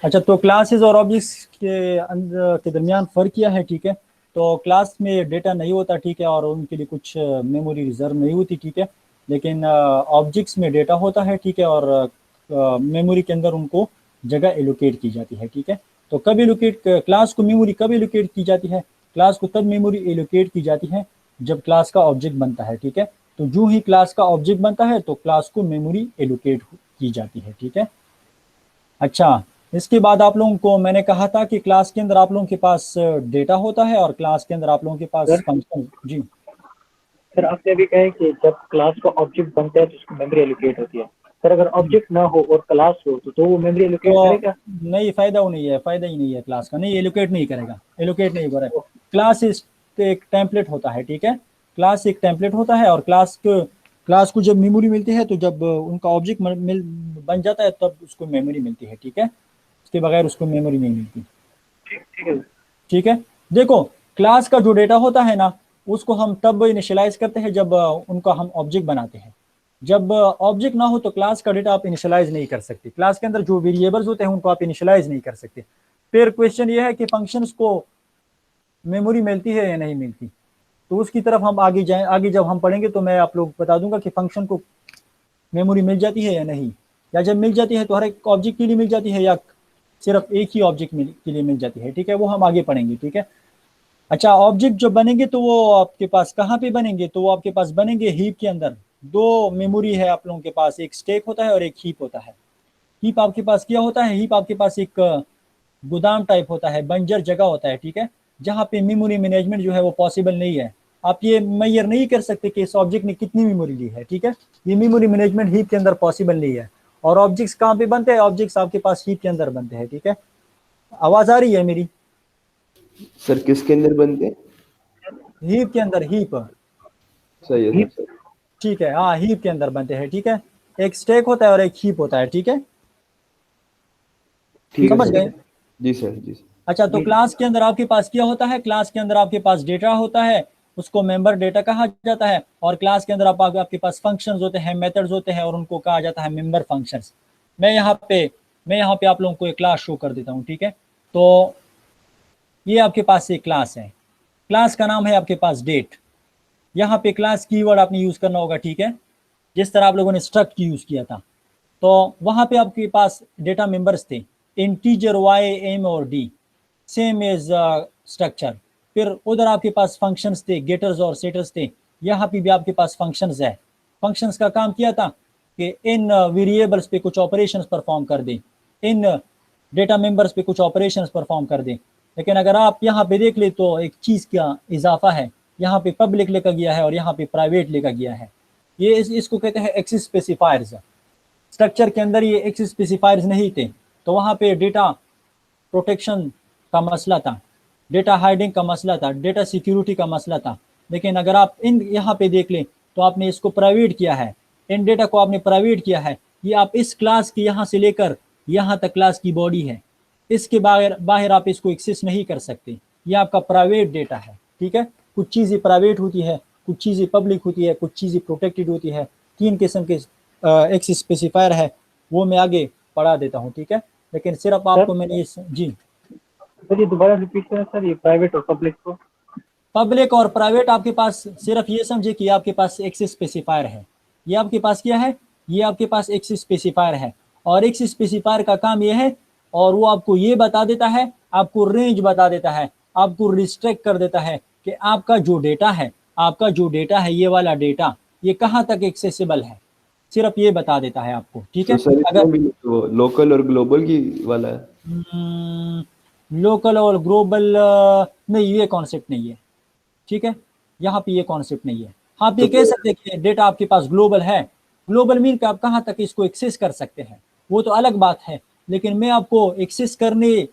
अच्छा, तो क्लासेस और ऑब्जेक्ट्स के दरमियान फ़र्क किया है, ठीक है। तो क्लास में डेटा नहीं होता, ठीक है, और उनके लिए कुछ मेमोरी रिजर्व नहीं होती, ठीक है। लेकिन ऑब्जेक्ट्स में डेटा होता है, ठीक है, और मेमोरी के अंदर उनको जगह एलोकेट की जाती है, ठीक है। तो कब एलोकेट, क्लास को मेमोरी कब एलोकेट की जाती है? क्लास को तब मेमोरी एलोकेट की जाती है जब क्लास का ऑब्जेक्ट बनता है, ठीक है। तो जो ही क्लास का ऑब्जेक्ट बनता है तो क्लास को मेमोरी एलोकेट की जाती है, ठीक है। अच्छा, इसके बाद आप लोगों को मैंने कहा था कि क्लास के अंदर आप लोगों के पास डेटा होता है और क्लास के अंदर आप लोगों के पास सर फंक्शन। जी सर, आपने अभी कहा है कि जब क्लास का ऑब्जेक्ट बनता है तो उसको मेमोरी एलोकेट होती है। सर अगर ऑब्जेक्ट ना हो और क्लास हो तो वो मेमोरी एलोकेट तो करेगा? नहीं, फायदा वो नहीं है, फायदा ही नहीं है क्लास का, नहीं एलोकेट नहीं करेगा, एलोकेट नहीं करेगा। क्लास एक टेम्पलेट होता है, ठीक है। क्लास एक टेम्पलेट होता है और क्लास को जब मेमोरी मिलती है, तो जब उनका ऑब्जेक्ट बन जाता है तब उसको मेमोरी मिलती है, ठीक है। उसके बगैर उसको मेमोरी नहीं मिलती, ठीक है। ठीक है। देखो, क्लास का जो डेटा होता है ना, उसको हम तब इनिशियलाइज करते हैं जब उनका हम ऑब्जेक्ट बनाते हैं। जब ऑब्जेक्ट ना हो तो क्लास का डेटा आप इनिशियलाइज नहीं कर सकते। क्लास के अंदर जो वेरिएबल्स होते हैं उनको आप इनिशियलाइज नहीं कर सकते। फिर क्वेश्चन ये है कि फंक्शंस को मेमोरी मिलती है या नहीं मिलती। तो उसकी तरफ हम आगे जाएं, आगे जब हम पढ़ेंगे तो मैं आप लोग बता दूंगा कि फंक्शन को मेमोरी मिल जाती है या नहीं, या जब मिल जाती है तो हर एक ऑब्जेक्ट के लिए मिल जाती है या सिर्फ एक ही ऑब्जेक्ट के लिए मिल जाती है, ठीक है। वो हम आगे पढ़ेंगे, ठीक है। अच्छा, ऑब्जेक्ट जो बनेंगे तो वो आपके पास कहाँ पे बनेंगे? तो वो आपके पास बनेंगे हीप के अंदर। दो मेमोरी है आप लोगों के पास, एक स्टैक होता है और एक हीप होता है। हीप आपके पास क्या होता है? हीप आपके पास एक गोदाम टाइप होता है, बंजर जगह होता है, ठीक है, जहाँ पे मेमोरी मैनेजमेंट जो है वो पॉसिबल नहीं है। आप ये मैयर नहीं कर सकते कि इस ऑब्जेक्ट ने कितनी मेमोरी ली है, ठीक है। ये मेमोरी मैनेजमेंट हीप के अंदर पॉसिबल नहीं है। और ऑब्जेक्ट्स कहाँ पे बनते हैं? ऑब्जेक्ट्स आपके पास हीप के अंदर बनते हैं, ठीक है। आवाज आ रही है मेरी? सर किसके अंदर बनते हैं? हीप के अंदर, हीप। सही है सर, सर। ठीक है, हाँ, हीप के अंदर बनते हैं, ठीक है। एक स्टैक होता है और एक हीप होता है, ठीक है। ठीक है समझ सर। गए? जी सर, जी सर। अच्छा, तो क्लास के अंदर आपके पास क्या होता है? क्लास के अंदर आपके पास डेटा होता है, उसको मेंबर डेटा कहा जाता है। और क्लास के अंदर आपके पास फंक्शंस होते हैं, मेथड्स होते हैं, और उनको कहा जाता है मेंबर फंक्शंस। मैं यहाँ पे आप लोगों को एक क्लास शो कर देता हूँ, ठीक है। तो ये आपके पास एक क्लास है, क्लास का नाम है आपके पास डेट। यहाँ पे क्लास कीवर्ड आपने यूज करना होगा, ठीक है, जिस तरह आप लोगों ने स्ट्रक्ट की यूज किया था। तो वहां पे आपके पास डेटा मेंबर्स थे, इंटीजर वाई एम और डी, सेम एज स्ट्रक्चर। फिर उधर आपके पास फंक्शंस थे, गेटर्स और सेटर्स थे। यहाँ पे भी आपके पास फंक्शंस है। फंक्शंस का काम किया था कि इन वेरिएबल्स पे कुछ ऑपरेशंस परफॉर्म कर दे, इन डेटा मेंबर्स पे कुछ ऑपरेशंस परफॉर्म कर दे। लेकिन अगर आप यहाँ पे देख ले तो एक चीज़ का इजाफा है, यहाँ पे पब्लिक लेकर गया है और यहाँ पे प्राइवेट लेकर गया है। ये इसको कहते हैं एक्सेस स्पेसिफायर्स। स्ट्रक्चर के अंदर ये एक्सेस स्पेसिफायर्स नहीं थे, तो वहाँ पे डेटा प्रोटेक्शन का मसला था, डेटा हाइडिंग का मसला था, डेटा सिक्योरिटी का मसला था। लेकिन अगर आप इन यहाँ पे देख लें तो आपने इसको प्राइवेट किया है, इन डेटा को आपने प्राइवेट किया है। ये आप इस क्लास की यहाँ से लेकर यहाँ तक क्लास की बॉडी है, इसके बाहर बाहर आप इसको एक्सेस नहीं कर सकते। ये आपका प्राइवेट डेटा है, ठीक है। कुछ चीज़ें प्राइवेट होती है, कुछ चीज़ें पब्लिक होती है, कुछ चीज़ें प्रोटेक्टेड होती है। 3 किस्म के एक्सेस स्पेसिफायर है, वो मैं आगे पढ़ा देता हूँ, ठीक है। लेकिन सिर्फ आपको मैंने इस जी सर ये दोबारा रिपीट करें सर, ये प्राइवेट और पब्लिक को। पब्लिक और प्राइवेट आपके पास सिर्फ ये समझे कि आपके पास एक्सेस स्पेसिफायर है। ये आपके पास क्या है? ये आपके पास एक्सेस स्पेसिफायर है। और एक्सेस स्पेसिफायर का काम ये है, और वो आपको ये बता देता है, आपको रेंज बता देता है, आपको रिस्ट्रिक्ट कर देता है कि आपका जो डेटा है, आपका जो डेटा है, ये वाला डेटा ये कहाँ तक एक्सेसिबल है। सिर्फ ये बता देता है आपको, ठीक तो है। सर अगर इसमें भी तो लोकल और ग्लोबल की वाला है। लोकल और ग्लोबल नहीं, ये कॉन्सेप्ट नहीं है, ठीक है। यहाँ पे ये कॉन्सेप्ट नहीं है। हाँ, आप तो ये कह सकते हैं कि डेटा आपके पास ग्लोबल है। ग्लोबल मीन कि आप कहाँ तक इसको एक्सेस कर सकते हैं, वो तो अलग बात है। लेकिन मैं आपको एक्सेस करने,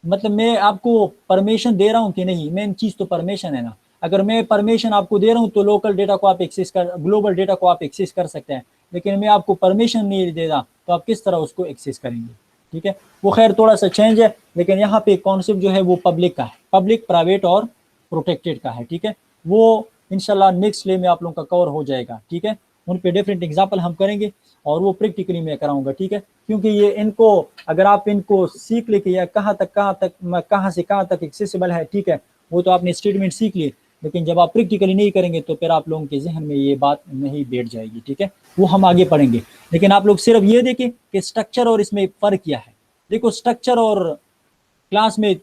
मतलब मैं आपको परमिशन दे रहा हूँ कि नहीं, मेन चीज़ तो परमिशन है ना। अगर मैं परमिशन आपको दे रहा हूँ तो लोकल डेटा को आप एक्सेस कर, ग्लोबल डेटा को आप एक्सेस कर सकते हैं। लेकिन मैं आपको परमिशन नहीं दे रहा तो आप किस तरह उसको एक्सेस करेंगे, ठीक है। वो खैर थोड़ा सा चेंज है, लेकिन यहाँ पे कॉन्सेप्ट जो है वो पब्लिक का है, पब्लिक, प्राइवेट और प्रोटेक्टेड का है, ठीक है। वो इंशाल्लाह नेक्स्ट ले में आप लोगों का कवर हो जाएगा, ठीक है। उन पे डिफरेंट एग्जाम्पल हम करेंगे और वो प्रैक्टिकली मैं कराऊंगा, ठीक है। क्योंकि ये इनको अगर आप इनको सीख ले कि यह कहाँ से कहाँ तक एक्सेसिबल है, ठीक है, वो तो आपने स्टेटमेंट सीख लिए, लेकिन जब आप प्रैक्टिकली नहीं करेंगे तो फिर आप लोगों के जहन में ये बात नहीं बैठ जाएगी, ठीक है। वो हम आगे पढ़ेंगे, लेकिन आप लोग सिर्फ ये देखें कि स्ट्रक्चर और इसमें फ़र्क क्या है। देखो स्ट्रक्चर और क्लास में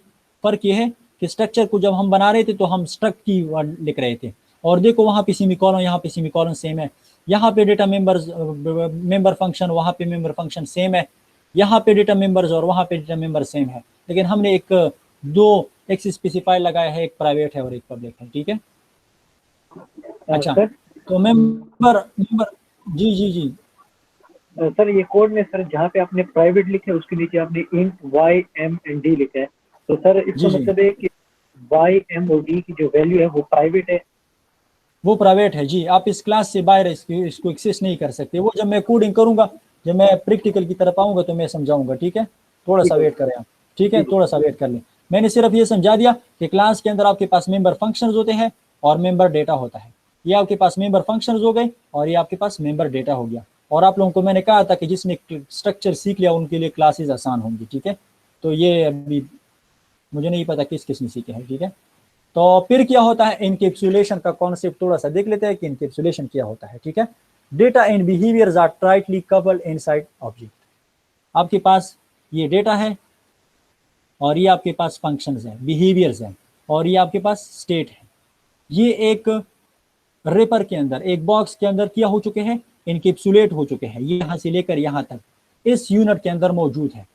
फ़र्क ये है कि स्ट्रक्चर को जब हम बना रहे थे तो हम स्ट्रक्ट की वर्ड लिख रहे थे, और देखो वहाँ पे सेमीकोलन, यहाँ पे सेमीकोलन सेम है, यहाँ पे डेटा मेंबर फंक्शन, वहाँ पे मेंबर फंक्शन सेम है, यहाँ पे डेटा मेंबर्स और वहाँ पे डेटा मेंबर सेम है, लेकिन हमने एक दो एक स्पेसिफाई लगाया है, एक प्राइवेट है और एक पब्लिक है, ठीक है। अच्छा, सर तो मेंबर मेंबर जी जी जी सर ये कोड में सर जहाँ पे आपने प्राइवेट लिखे है उसके नीचे आपने int Y M and D लिखा है, तो सर इसका जी जी मतलब है कि वाई एम और डी की जो वैल्यू है वो प्राइवेट है। वो प्राइवेट है जी, आप इस क्लास से बाहर इसको एक्सेस नहीं कर सकते। वो जब मैं कोडिंग करूंगा, जब मैं प्रैक्टिकल की तरफ आऊंगा तो मैं समझाऊंगा, ठीक है। थोड़ा सा वेट करें आप, ठीक है, थोड़ा सा वेट कर लें। मैंने सिर्फ ये समझा दिया कि क्लास के अंदर आपके पास मेंबर फंक्शंस होते हैं और मेंबर डेटा होता है। ये आपके पास मेंबर फंक्शंस हो गए और ये आपके पास मेंबर डेटा हो गया। और आप लोगों को मैंने कहा था कि जिसने स्ट्रक्चर सीख लिया उनके लिए क्लासेस आसान होंगी, ठीक है। तो ये अभी मुझे नहीं पता किस किस ने सीखे हैं, ठीक है। तो फिर क्या होता है, इनकैप्सुलेशन का कॉन्सेप्ट थोड़ा सा देख लेते हैं कि इनकैप्सुलेशन क्या होता है, ठीक है। Data and behaviours are tightly coupled inside object. आपके पास ये डेटा है और ये आपके पास फंक्शंस हैं, बिहेवियर्स हैं, और ये आपके पास स्टेट है। ये एक रेपर के अंदर, एक बॉक्स के अंदर क्या हो चुके हैं, इनकैप्सुलेट हो चुके हैं। ये यहाँ से लेकर यहाँ तक इस यूनिट के अंदर मौजूद है।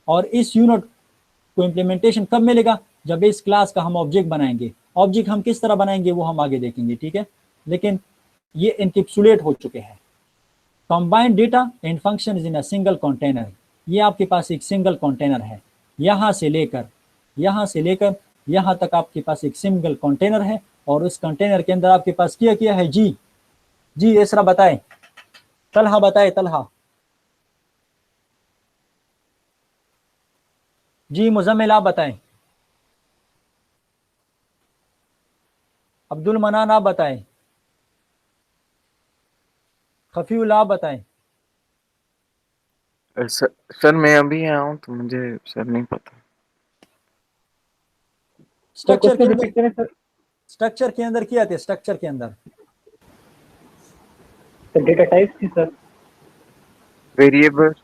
और इस यूनिट को इम्प्लीमेंटेशन कब मिलेगा, जब इस क्लास का हम ऑब्जेक्ट बनाएंगे। ऑब्जेक्ट हम किस तरह बनाएंगे वो हम आगे देखेंगे, ठीक है। लेकिन ये इनकैप्सुलेट हो चुके हैं। Combined data and function in a single container. ये आपके पास एक सिंगल कंटेनर है, यहाँ से लेकर यहाँ तक आपके पास एक सिंगल कंटेनर है। और उस कंटेनर के अंदर आपके पास क्या क्या है, जी जी इसरा बताएं, तलहा बताए, तलहा जी, मुजम्मिल आप बताएं, अब्दुल मनान आप बताएं, खफीउल आप बताएं। सर मैं अभी आया हूँ तो मुझे सर नहीं पता। सर स्ट्रक्चर के क्वेश्चन अंदर, रिपीट करें सर। स्ट्रक्चर के अंदर क्या थे, स्ट्रक्चर के अंदर डेटा टाइप्स थी sir. Variable,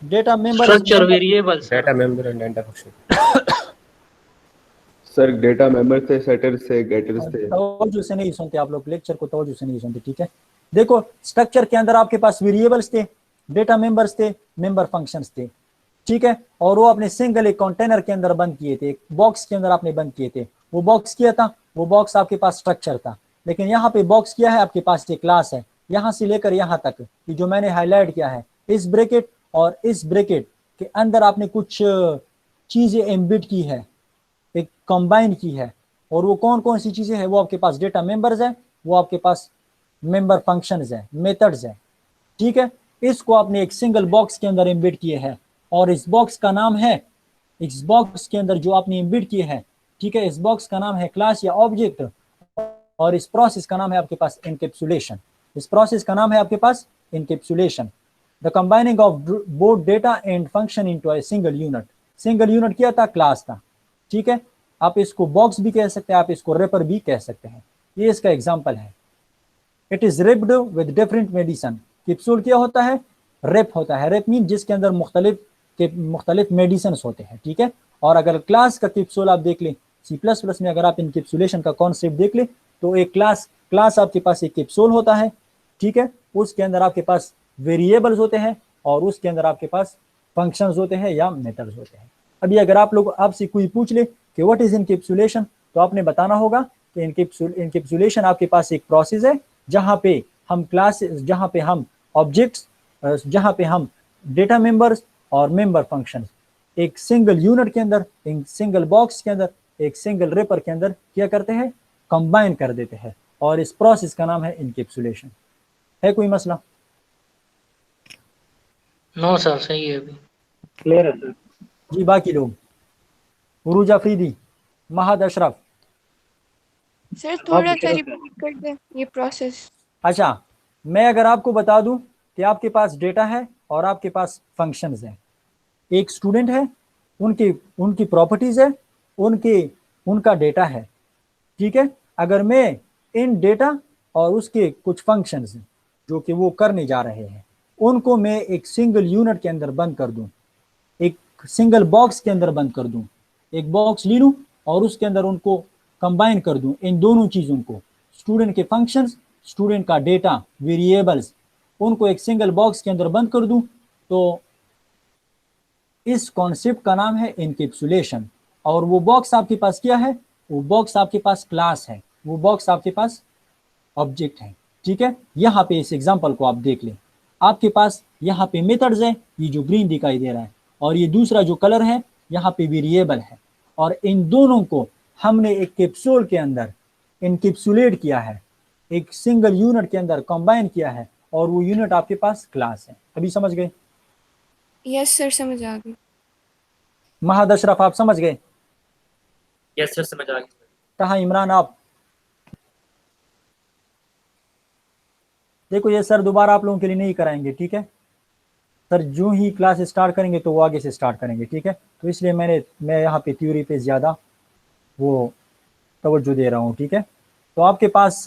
data member, structure variable sir, data member and data function. Sir data member थे, सेटर्स थे, गेटर्स थे। तवज्जो से नहीं सुनते आप लोग, लेक्चर को तवज्जो से नहीं सुनते, ठीक है। देखो स्ट्रक्चर के अंदर आपके पास वेरिएबल्स थे, डेटा मेंबर्स थे, मेंबर फंक्शंस थे, ठीक है। और वो आपने सिंगल एक कंटेनर के अंदर बंद किए थे, एक बॉक्स के अंदर आपने बंद किए थे। वो बॉक्स क्या था, वो बॉक्स आपके पास स्ट्रक्चर था। लेकिन यहाँ पे बॉक्स क्या है, आपके पास एक क्लास है। यहाँ से लेकर यहाँ तक कि जो मैंने हाईलाइट किया है, इस ब्रैकेट और इस ब्रैकेट के अंदर आपने कुछ चीजें एम्बिड की है, एक कंबाइन की है। और वो कौन कौन सी चीजें हैं, वो आपके पास डेटा मेंबर्स है, वो आपके पास मेंबर फंक्शंस है, मेथड्स है, ठीक है। इसको आपने एक सिंगल बॉक्स के अंदर एम्बिड किए हैं और इस बॉक्स का नाम है, इस बॉक्स के अंदर जो आपने एम्बिड किए हैं, ठीक है, इस बॉक्स का नाम है क्लास या ऑब्जेक्ट। और इस प्रोसेस का नाम है आपके पास इनकैप्सुलेशन। इस प्रोसेस का नाम है आपके पास encapsulation. The combining of both data and function into a single unit. Single unit क्या था, क्लास था, ठीक है। आप इसको बॉक्स भी कह सकते हैं, आप इसको रेपर भी कह सकते हैं। ये इसका एग्जांपल है। It is ripped with different medicine. Capsule क्या होता है, रेप होता है। रेप मीन जिसके अंदर मुख्तलिफ मेडिसिन होते हैं, ठीक है। और अगर क्लास का कैप्सूल आप देख लें, C++ में अगर आप इनकैप्सुलेशन का कॉन्सेप्ट देख लें, तो एक क्लास आपके पास एक कैप्सूल होता है, ठीक है। उसके अंदर आपके पास वेरिएबल्स होते हैं और उसके अंदर आपके पास फंक्शंस होते हैं या मेथड्स होते हैं। अभी अगर आप लोग, आपसे कोई पूछ ले कि व्हाट इज इनकैप्सुलेशन, तो आपने बताना होगा कि इनकैप्सुलेशन आपके पास एक प्रोसेस है जहाँ पे हम जहाँ पे हम ऑब्जेक्ट्स, जहाँ पे हम डेटा मेंबर्स और मेंबर फंक्शंस एक सिंगल यूनिट के अंदर, एक सिंगल बॉक्स के अंदर, एक सिंगल रेपर के अंदर क्या करते हैं, कंबाइन कर देते हैं। और इस प्रोसेस का नाम है इनकैप्सुलेशन। है कोई मसला? नो सर सही है अभी। क्लियर है सर। जी बाकी लोग, उरूज अफरीदी, महद अशरफ। सर थोड़ा सा सर। रिपीट कर दें ये प्रोसेस। अच्छा, मैं अगर आपको बता दूं कि आपके पास डेटा है और आपके पास फंक्शंस हैं, एक स्टूडेंट है, उनकी उनकी प्रॉपर्टीज है, उनके उनका डेटा है, ठीक है। अगर मैं इन डेटा और उसके कुछ फंक्शंस जो कि वो करने जा रहे हैं उनको मैं एक सिंगल यूनिट के अंदर बंद कर दूं, एक सिंगल बॉक्स के अंदर बंद कर दूं, एक बॉक्स ले लूं और उसके अंदर उनको कंबाइन कर दूं, इन दोनों चीज़ों को, स्टूडेंट के फंक्शंस, स्टूडेंट का डेटा, वेरिएबल्स, उनको एक सिंगल बॉक्स के अंदर बंद कर दूं, तो इस कॉन्सेप्ट का नाम है इनकैप्सुलेशन। और वो बॉक्स आपके पास क्या है? वो बॉक्स आपके पास क्लास है, वो बॉक्स आपके पास ऑब्जेक्ट है, ठीक है। यहाँ पे इस एग्जांपल को आप देख लें, आपके पास यहाँ पे मेथड्स है, ये जो ग्रीन दिखाई दे रहा है, और ये दूसरा जो कलर है यहाँ पे वेरिएबल है, और इन दोनों को हमने एक कैप्सूल के अंदर इनकैप्सुलेट किया है, एक सिंगल यूनिट के अंदर कंबाइन किया है, और वो यूनिट आपके पास क्लास है। अभी समझ गए? यस सर, समझ आ गई। महद अशरफ आप समझ गए? यस सर, समझ आ गई। कहाँ इमरान आप? देखो ये सर दोबारा आप लोगों के लिए नहीं कराएंगे, ठीक है सर, जो ही क्लास स्टार्ट करेंगे तो वो आगे से स्टार्ट करेंगे, ठीक है। तो इसलिए मैं यहाँ पे थ्योरी पे ज़्यादा वो तवज्जो दे रहा हूँ, ठीक है। तो आपके पास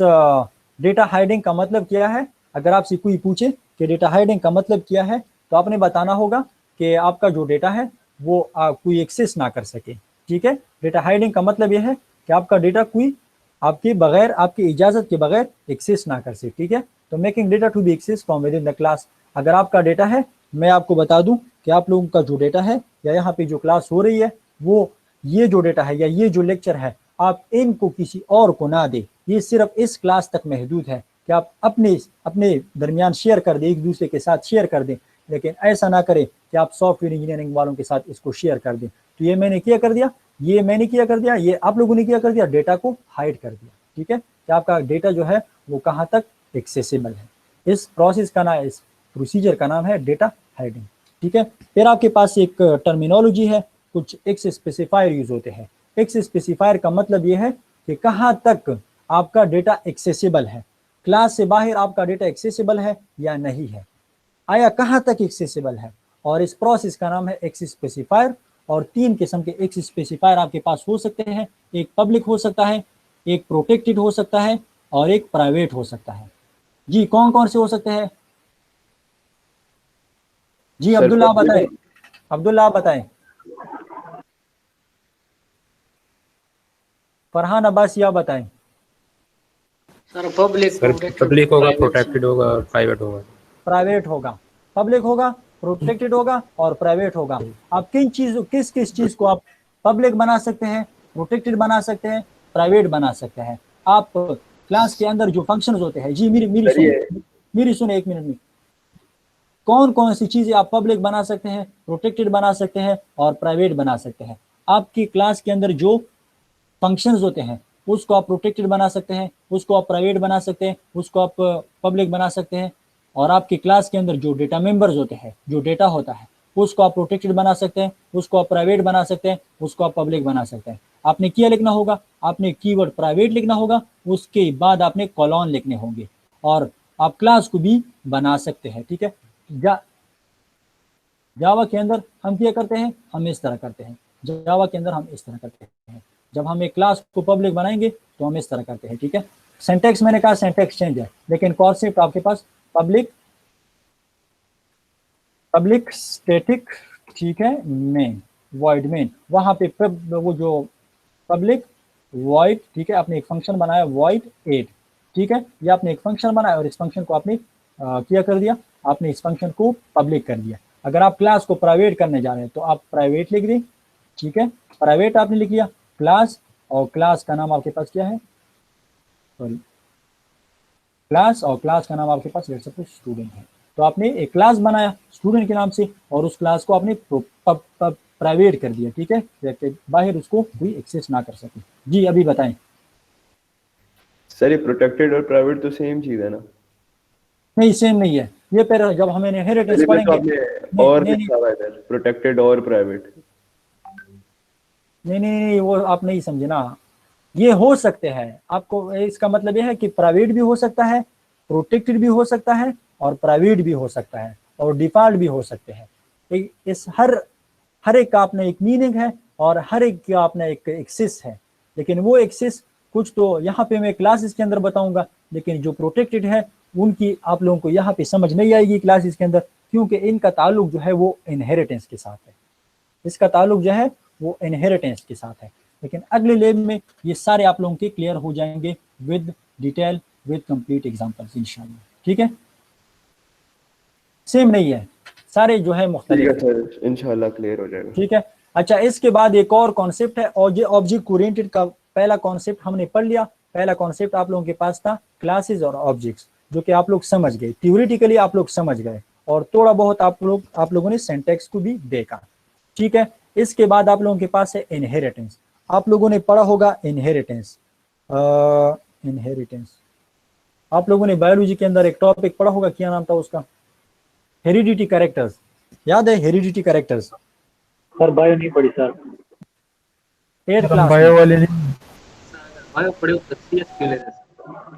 डेटा हाइडिंग का मतलब क्या है? अगर आपसे कोई पूछे कि डेटा हाइडिंग का मतलब क्या है, तो आपने बताना होगा कि आपका जो डेटा है वो कोई एक्सेस ना कर सके, ठीक है। डेटा हाइडिंग का मतलब यह है कि आपका डेटा कोई आपके बगैर, आपकी इजाज़त के बगैर एक्सेस ना कर सके, ठीक है। तो making data to be access from within the द क्लास। अगर आपका डेटा है, मैं आपको बता दूं कि आप लोगों का जो डेटा है या यहाँ पे जो क्लास हो रही है, वो ये जो डेटा है या ये जो लेक्चर है, आप इनको किसी और को ना दे, ये सिर्फ इस क्लास तक महदूद है कि आप अपने अपने दरमियान शेयर कर दें, एक दूसरे के साथ शेयर कर दें, लेकिन ऐसा ना करें कि आप सॉफ्टवेयर इंजीनियरिंग वालों के साथ इसको शेयर कर दें। तो ये मैंने क्या कर दिया, ये मैंने क्या कर दिया, ये आप लोगों ने क्या कर दिया, डेटा को हाइड कर दिया, ठीक है, कि आपका डेटा जो है वो कहाँ तक एक्सेसिबल है। इस प्रोसेस का नाम, इस प्रोसीजर का नाम है डेटा हाइडिंग, ठीक है। फिर आपके पास एक टर्मिनोलॉजी है, कुछ एक्स स्पेसिफायर यूज होते हैं। एक्स स्पेसिफायर का मतलब ये है कि कहाँ तक आपका डेटा एक्सेसिबल है, क्लास से बाहर आपका डेटा एक्सेसिबल है या नहीं है, आया कहाँ तक एक्सेसिबल है, और इस प्रोसेस का नाम है एक्स स्पेसिफायर। और 3 किस्म के एक्स स्पेसिफायर आपके पास हो सकते हैं, एक पब्लिक हो सकता है, एक प्रोटेक्टेड हो सकता है, और एक प्राइवेट हो सकता है। जी कौन कौन से हो सकते हैं? जी अब्दुल्ला आप बताएं, अब्दुल्ला आप बताएं। फरहान अब्बासी आप बताएं। सर पब्लिक, सर पब्लिक होगा, प्रोटेक्टेड होगा और प्राइवेट होगा। प्राइवेट होगा, पब्लिक होगा, प्रोटेक्टेड होगा और प्राइवेट होगा। आप किस किस चीज को आप पब्लिक बना सकते हैं, प्रोटेक्टेड बना सकते हैं, प्राइवेट बना सकते हैं? आप क्लास के अंदर जो फंक्शंस होते हैं, जी मेरी सुने एक मिनट में, कौन कौन सी चीजें आप पब्लिक बना सकते हैं, प्रोटेक्टेड बना सकते हैं और प्राइवेट बना सकते हैं? आपकी क्लास के अंदर जो फंक्शंस होते हैं उसको आप प्रोटेक्टेड बना सकते हैं, उसको आप प्राइवेट बना सकते हैं, उसको आप पब्लिक बना सकते हैं। और आपकी क्लास के अंदर जो डेटा मेंबर्स होते हैं, जो डेटा होता है, उसको आप प्रोटेक्टेड बना सकते हैं, उसको आप प्राइवेट बना सकते हैं, उसको आप पब्लिक बना सकते हैं। आपने क्या लिखना होगा? आपने कीवर्ड प्राइवेट लिखना होगा, उसके बाद आपने कॉलन लिखने होंगे, और आप क्लास को भी बना सकते हैं, ठीक है। जावा के अंदर हम क्या करते हैं, हम इस तरह करते हैं, जावा के अंदर हम इस तरह करते हैं। जब हम एक क्लास को पब्लिक बनाएंगे तो हम इस तरह करते हैं, ठीक है। सिंटैक्स मैंने कहा सिंटैक्स चेंज है, लेकिन कॉन्सेप्ट आपके पास पब्लिक स्टैटिक, ठीक है, मेन, वॉइड मेन, वहां पे वो जो पब्लिक वॉइड, ठीक है, आपने एक फंक्शन बनाया वॉइड 8, ठीक है, ये आपने एक फंक्शन बनाया और इस फंक्शन को आपने क्या कर दिया, आपने इस फंक्शन को पब्लिक कर दिया। अगर आप क्लास को प्राइवेट करने जा रहे हैं तो आप प्राइवेट लिख दें, ठीक है, प्राइवेट आपने लिख लिया क्लास, और क्लास का नाम आपके पास क्या है, सॉरी, क्लास, और क्लास का नाम आपके पास लेट्स सपोज स्टूडेंट है। तो आपने एक क्लास बनाया स्टूडेंट के नाम से और उस क्लास को आपने प्राइवेट कर दिया, ठीक है, ताकि बाहर उसको कोई एक्सेस ना कर सके। जी अभी बताएं। सर ये प्रोटेक्टेड और प्राइवेट तो सेम चीज है ना? नहीं सेम नहीं है, ये फिर जब हमें इनहेरिटेंस पढ़ेंगे, आपने और लिखा हुआ है इधर, प्रोटेक्टेड और प्राइवेट। नहीं वो आप नहीं समझे ना, ये हो सकते हैं, आपको इसका मतलब ये है कि प्राइवेट भी हो सकता है प्रोटेक्टेड भी हो सकता है और प्राइवेट भी हो सकता है और डिफॉल्ट भी हो सकते हैं। इस हर एक का अपना एक मीनिंग है और हर एक का अपना एक एक्सेस है, लेकिन वो एक्सेस कुछ तो यहाँ पे मैं क्लासेस के अंदर बताऊंगा, लेकिन जो प्रोटेक्टेड है उनकी आप लोगों को यहाँ पे समझ नहीं आएगी क्लासेस के अंदर, क्योंकि इनका ताल्लुक जो है वो इनहेरिटेंस के साथ है, इसका ताल्लुक जो है वो इनहेरिटेंस के साथ है। लेकिन अगले लेब में ये सारे आप लोगों के क्लियर हो जाएंगे with detail, with complete examples इंशाल्लाह। ठीक है, सेम नहीं है, सारे जो है ठीक मुख्तलिफ है सर, इंशाल्लाह क्लियर हो जाएगा। ठीक है। अच्छा, इसके बाद एक और कॉन्सेप्ट है, और ये ऑब्जेक्ट ओरिएंटेड का पहला कॉन्सेप्ट हमने पढ़ लिया। पहला कॉन्सेप्ट आप लोगों के पास था क्लासेस और ऑब्जेक्ट्स, जो कि आप लोग समझ गए, थ्योरेटिकली आप लोग समझ गए, और थोड़ा बहुत आप लोगों ने सिंटैक्स को भी देखा। ठीक है, इसके बाद आप लोगों के पास है इनहेरिटेंस। आप लोगों ने पढ़ा होगा इनहेरिटेंस। इनहेरिटेंस आप लोगों ने बायोलॉजी के अंदर एक टॉपिक पढ़ा होगा, क्या नाम था उसका? हेरिडिटी कैरेक्टर्स, याद है? हेरिडिटी कैरेक्टर्स सर बायो नहीं पढ़ी सर। 8th क्लास बायो वाले नहीं। बायो पढ़े सीएस के लिए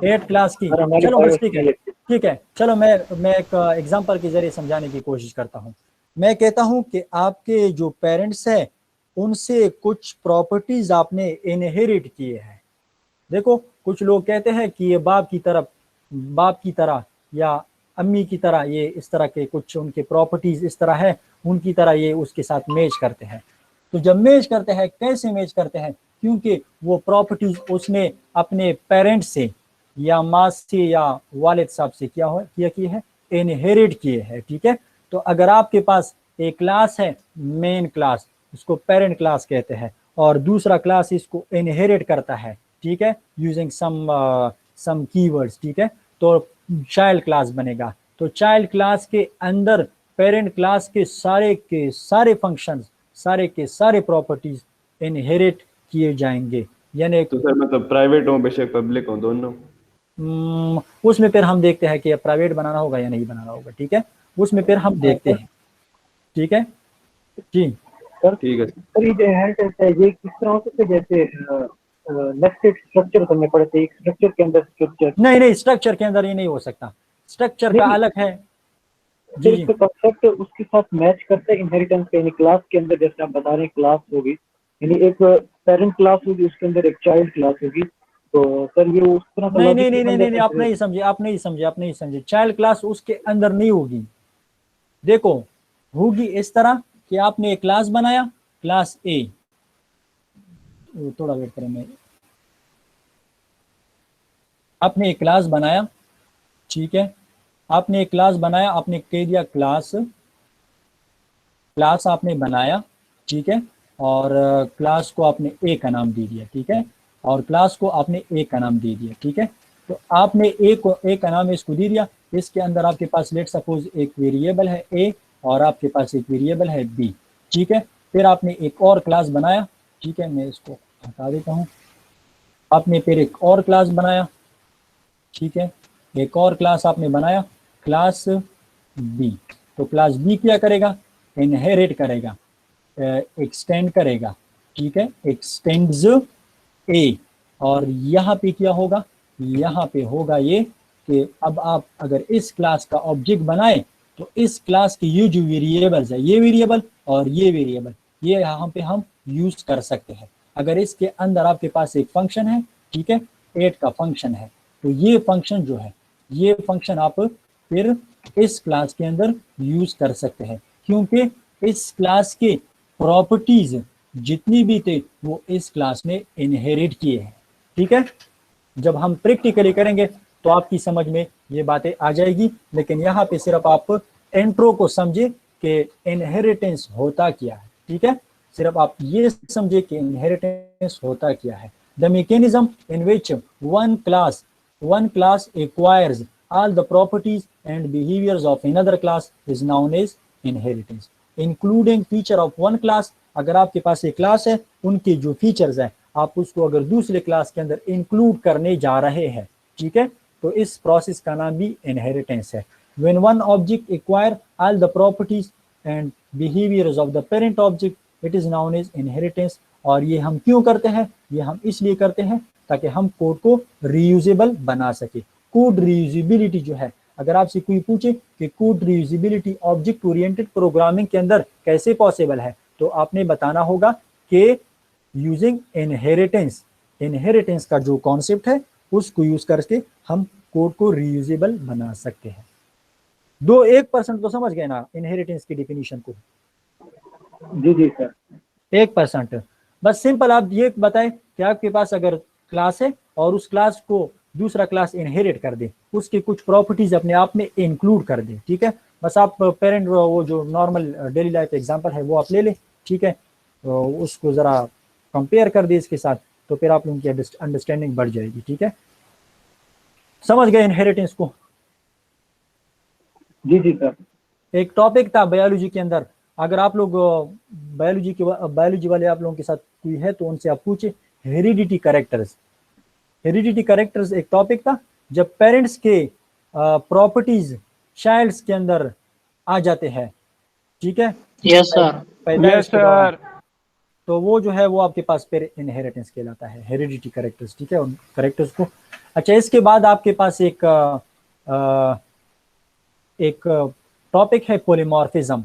8th क्लास की। सर हमारी चलो बायो बस ठीक है, ठीक है। चलो मैं एक एग्जांपल के जरिए समझाने की कोशिश करता हूँ। मैं कहता हूँ कि आपके जो पेरेंट्स हैं उनसे कुछ प्रॉपर्टीज आपने इनहेरिट किए हैं। देखो, कुछ लोग कहते हैं कि ये बाप की तरह या अम्मी की तरह, ये इस तरह के कुछ उनके प्रॉपर्टीज इस तरह है, उनकी तरह ये उसके साथ मैच करते हैं। तो जब मैच करते हैं, कैसे मैच करते हैं? क्योंकि वो प्रॉपर्टीज उसने अपने पेरेंट्स से या माँ से या वालिद साहब से किया की है, इनहेरिट किए हैं। ठीक है, तो अगर आपके पास एक क्लास है, मेन क्लास, उसको पेरेंट क्लास कहते हैं, और दूसरा क्लास इसको इनहेरिट करता है, ठीक है, यूजिंग सम कीवर्ड्स, ठीक है, तो चाइल्ड क्लास बनेगा। तो चाइल्ड क्लास के अंदर पेरेंट क्लास के सारे फंक्शंस, सारे के सारे प्रॉपर्टीज इनहेरिट किए जाएंगे। यानी तो सर मतलब प्राइवेट हो बेशक पब्लिक हो, दोनों? उसमें फिर हम देखते हैं कि प्राइवेट बनाना होगा या नहीं बनाना होगा। ठीक है, उसमें फिर हम देखते हैं। ठीक है जी सर। ठीक है सर ये जो इनहेरिटेंस है ये किस तरह हो सकता है? जैसे नेस्टेड स्ट्रक्चर हमने पढ़े थे, एक स्ट्रक्चर के अंदर स्ट्रक्चर। नहीं, स्ट्रक्चर के अंदर ये नहीं हो सकता, स्ट्रक्चर का अलग है। जी जी, कॉन्सेप्ट उसके साथ मैच करता है इनहेरिटेंस का। यानी क्लास के अंदर जैसे आप बता रहे हैं क्लास होगी, यानी एक पेरेंट क्लास होगी, उसके अंदर एक चाइल्ड क्लास होगी, तो सर ये उस तरह का नहीं, आप नहीं समझे। चाइल्ड क्लास उसके अंदर नहीं होगी। देखो, होगी इस तरह कि आपने एक क्लास बनाया, क्लास ए, थोड़ा वेट करें, मैं आपने एक क्लास बनाया, ठीक है, आपने एक क्लास बनाया, आपने कह दिया क्लास आपने बनाया, ठीक है, और क्लास को आपने ए का नाम दे दिया, ठीक है, और क्लास को आपने ए का नाम दे दिया, ठीक है। तो आपने ए का नाम इसको दे दिया, इसके अंदर आपके पास लेट सपोज एक वेरिएबल है ए और आपके पास एक वेरिएबल है बी, ठीक है। फिर आपने एक और क्लास बनाया, ठीक है, मैं इसको हटा देता हूँ। आपने फिर एक और क्लास बनाया, ठीक है, एक और क्लास आपने बनाया, क्लास बी। तो क्लास बी क्या करेगा? इनहेरिट करेगा, एक्सटेंड करेगा, ठीक है, एक्सटेंड्स ए। और यहाँ पे क्या होगा? यहाँ पे होगा ये कि अब आप अगर इस क्लास का ऑब्जेक्ट बनाए तो इस क्लास की ये जो वेरिएबल्स है, ये वेरिएबल और ये वेरिएबल, ये यहाँ पे हम यूज कर सकते हैं। अगर इसके अंदर आपके पास एक फंक्शन है, ठीक है, 8 का फंक्शन है, तो ये फंक्शन जो है, ये फंक्शन आप फिर इस क्लास के अंदर यूज कर सकते हैं, क्योंकि इस क्लास के प्रॉपर्टीज जितनी भी थे वो इस क्लास ने इनहेरिट किए हैं। ठीक है, जब हम प्रैक्टिकली करेंगे तो आपकी समझ में ये बातें आ जाएगी, लेकिन यहाँ पे सिर्फ आप इंट्रो को समझे कि इनहेरिटेंस होता क्या है। ठीक है, सिर्फ आप ये समझे कि इनहेरिटेंस होता क्या है। The mechanism in which one class acquires all the properties and behaviors of another class is known as inheritance, including feature of one class। अगर आपके पास एक क्लास है, उनके जो फीचर्स हैं आप उसको अगर दूसरे क्लास के अंदर इंक्लूड करने जा रहे हैं, ठीक है, तो इस प्रोसेस का नाम भी इनहेरिटेंस है। When one object acquire all the properties and behaviors of the parent object, it is known as inheritance। और ये हम क्यों करते हैं? ये हम इसलिए करते हैं ताकि हम कोड को रीयूजेबल बना सके। कोड रीयूजेबिलिटी जो है, अगर आपसे कोई पूछे कि code reusability object oriented programming के अंदर कैसे पॉसिबल है, तो आपने बताना होगा कि यूजिंग इनहेरिटेंस, इनहेरिटेंस का जो कॉन्सेप्ट है उसको यूज करके हम कोड को रीयूजेबल बना सकते हैं। 1% तो समझ गए ना इनहेरिटेंस की डेफिनेशन को? जी जी सर। 1%। बस सिंपल आप ये बताएं कि आपके पास अगर क्लास है और उस क्लास को दूसरा क्लास इनहेरिट कर दे, उसकी कुछ प्रॉपर्टीज अपने आप में इंक्लूड कर दे, ठीक है। बस आप पेरेंट वो जो नॉर्मल डेली लाइफ एग्जांपल है वो आप ले लें, ठीक है, तो उसको ज़रा कंपेयर कर दे इसके साथ, तो फिर आप लोगों की अंडरस्टैंडिंग बढ़ जाएगी, ठीक है। समझ गए इनहेरिटेंस को? जी जी सर। एक टॉपिक था बायोलॉजी के अंदर, अगर आप लोग बायोलॉजी वाले आप लोगों के साथ कोई है तो उनसे आप पूछे हेरिडिटी कैरेक्टर्स। हेरिडिटी कैरेक्टर्स एक टॉपिक था, जब पेरेंट्स के प्रॉपर्टीज चाइल्ड्स के अंदर आ जाते हैं, ठीक है। Yes sir. पैदाइश के दौरान, तो वो जो है वो आपके पास फिर इनहेरिटेंस कहलाता है, हेरिडिटी कैरेक्टर्स, ठीक है, उन कैरेक्टर्स को। अच्छा, इसके बाद आपके पास एक टॉपिक है पॉलीमॉर्फिज्म।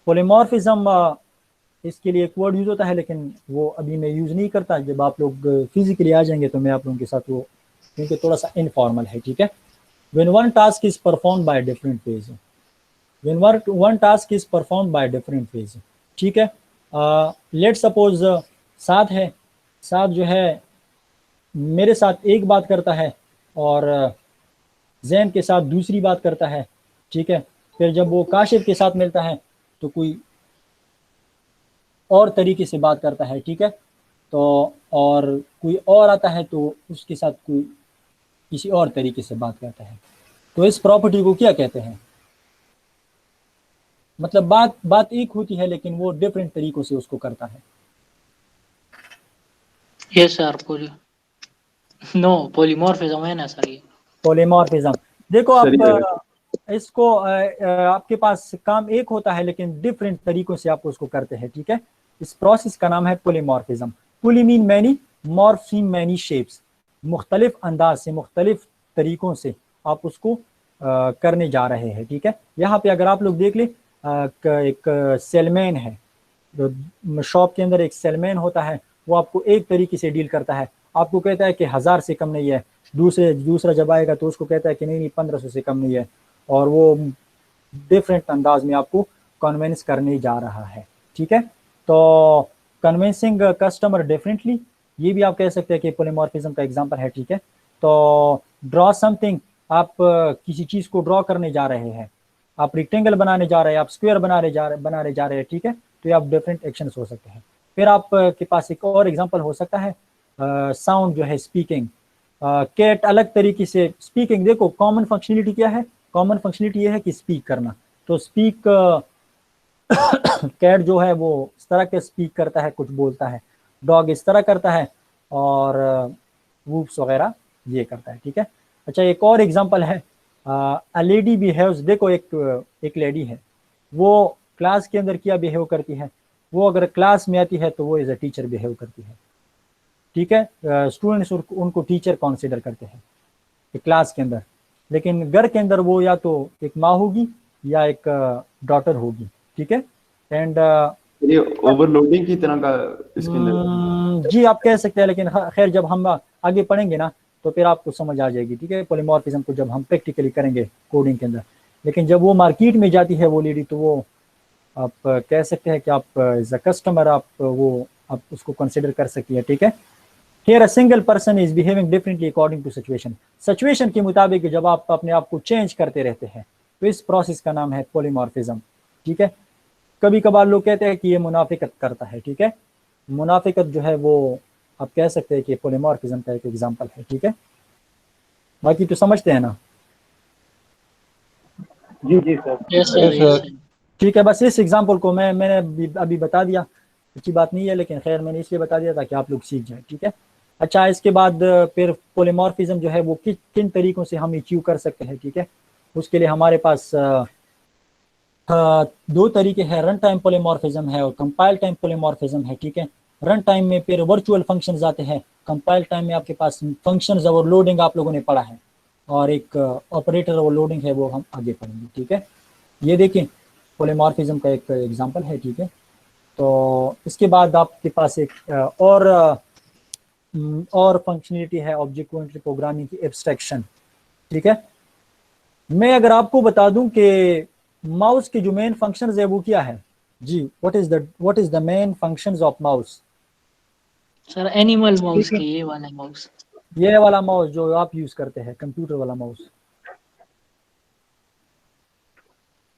पॉलीमॉर्फिज्म इसके लिए एक वर्ड यूज होता है, लेकिन वो अभी मैं यूज नहीं करता, जब आप लोग फिजिकली आ जाएंगे तो मैं आप लोगों के साथ वो, क्योंकि थोड़ा सा इनफॉर्मल है, ठीक है। When one task is perform by different phase, when one task is perform by different phase, ठीक है। लेट सपोज साथ है, साथ जो है मेरे साथ एक बात करता है और जैन के साथ दूसरी बात करता है, ठीक है। फिर जब वो काशिफ के साथ मिलता है तो कोई और तरीके से बात करता है, ठीक है। तो और कोई और आता है तो उसके साथ कोई किसी और तरीके से बात करता है, तो इस प्रॉपर्टी को क्या कहते हैं? मतलब बात एक होती है लेकिन वो डिफरेंट तरीकों से उसको करता है। Yes sir. नो, पॉलीमॉर्फिज्म है ना सर ये। पॉलीमॉर्फिज्म, देखो सर आप इसको आपके पास काम एक होता है लेकिन डिफरेंट तरीकों से आप उसको करते हैं, ठीक है। इस प्रोसेस का नाम है polymorphism. Poly mean many, morpheme many shapes, मुख्तलिफ अंदाज से, मुख्तलिफ तरीकों से आप उसको करने जा रहे हैं, ठीक है। यहाँ पे अगर आप लोग देख लें, एक सेलमैन है, जो शॉप के अंदर एक सेलमैन होता है, वो आपको एक तरीके से डील करता है, आपको कहता है कि 1000 से कम नहीं है, दूसरा जब आएगा तो उसको कहता है कि नहीं 1500 से कम नहीं है, और वो डिफरेंट अंदाज में आपको कन्विंस करने जा रहा है, ठीक है। तो कन्विंसिंग कस्टमर डिफरेंटली, ये भी आप कह सकते हैं कि पॉलीमॉर्फिज्म का एग्जांपल है, ठीक है। तो ड्रॉ समथिंग, आप किसी चीज़ को ड्रॉ करने जा रहे हैं, आप रेक्टेंगल बनाने जा रहे हैं, आप स्क्वायर बनाने जा रहे हैं, ठीक है। तो ये आप डिफरेंट एक्शंस हो सकते हैं। फिर आप के पास एक और एग्जांपल हो सकता है साउंड जो है, स्पीकिंग। कैट अलग तरीके से स्पीकिंग, देखो कॉमन फंक्शनलिटी क्या है? कॉमन फंक्शनलिटी ये है कि स्पीक करना। तो स्पीक कैट जो है वो इस तरह के स्पीक करता है, कुछ बोलता है, डॉग इस तरह करता है, और वूप्स वगैरह ये करता है, ठीक है। अच्छा, एक और एग्जांपल है अ लेडी बिहेव्स, देखो एक लेडी है, वो क्लास के अंदर क्या बिहेव करती है? वो अगर क्लास में आती है तो वो एज अ टीचर बिहेव करती है, ठीक है। स्टूडेंट्स उनको टीचर कंसीडर करते हैं क्लास के अंदर, लेकिन घर के अंदर वो या तो एक माँ होगी या एक डॉटर होगी, ठीक है। एंड ये ओवरलोडिंग की तरह का इसके अंदर। जी आप कह सकते हैं, लेकिन खैर जब हम आगे पढ़ेंगे ना तो फिर आपको समझ आ जाएगी, ठीक है, पॉलीमॉर्फिज्म को जब हम प्रैक्टिकली करेंगे कोडिंग के अंदर। लेकिन जब वो मार्केट में जाती है वो लेडी, तो वो आप कह सकते हैं कि आप एज अ कस्टमर आप उसको कंसिडर कर सकती है, ठीक है। Here a single person is behaving differently according to situation. Situation के मुताबिक जब आप अपने आप को चेंज करते रहते हैं तो इस प्रोसेस का नाम है पॉलीमॉर्फिज्म, ठीक है। कभी कभार लोग कहते हैं कि ये मुनाफिकत करता है, ठीक है। मुनाफिकत जो है वो आप कह सकते हैं कि पॉलीमॉर्फिज्म का एक एग्जांपल है, ठीक है। बाकी तो समझते हैं ना? जी जी सर। Yes sir. ठीक है, बस इस एग्जांपल को मैंने अभी बता दिया, अच्छी बात नहीं है, लेकिन खैर मैंने इसलिए बता दिया ताकि आप लोग सीख जाए, ठीक है। अच्छा, इसके बाद फिर पॉलीमॉर्फिज्म जो है वो किन तरीकों से हम अचीव कर सकते हैं, ठीक है। उसके लिए हमारे पास 2 तरीके हैं, रन टाइम पॉलीमॉर्फिज्म है और कंपाइल टाइम पॉलीमॉर्फिज्म है, ठीक है। रन टाइम में फिर वर्चुअल फंक्शंस आते हैं, कंपाइल टाइम में आपके पास फंक्शंस और लोडिंग आप लोगों ने पढ़ा है, और एक ऑपरेटर ओवरलोडिंग है, वो हम आगे पढ़ेंगे, ठीक है। ये देखिए पॉलीमॉर्फिज्म का एक एग्जांपल है, ठीक है। तो इसके बाद आपके पास एक और फंक्शनलिटी है ऑब्जेक्ट ओरिएंटेड प्रोग्रामिंग की, एब्स्ट्रैक्शन, ठीक है। मैं अगर आपको बता दूं कि माउस के जो मेन फंक्शंस है वो क्या है जी, what is the main functions of mouse? Sir animal mouse ठीक है के, ये वाला माउस। ये वाला माउस जो आप यूज करते हैं, कंप्यूटर वाला mouse.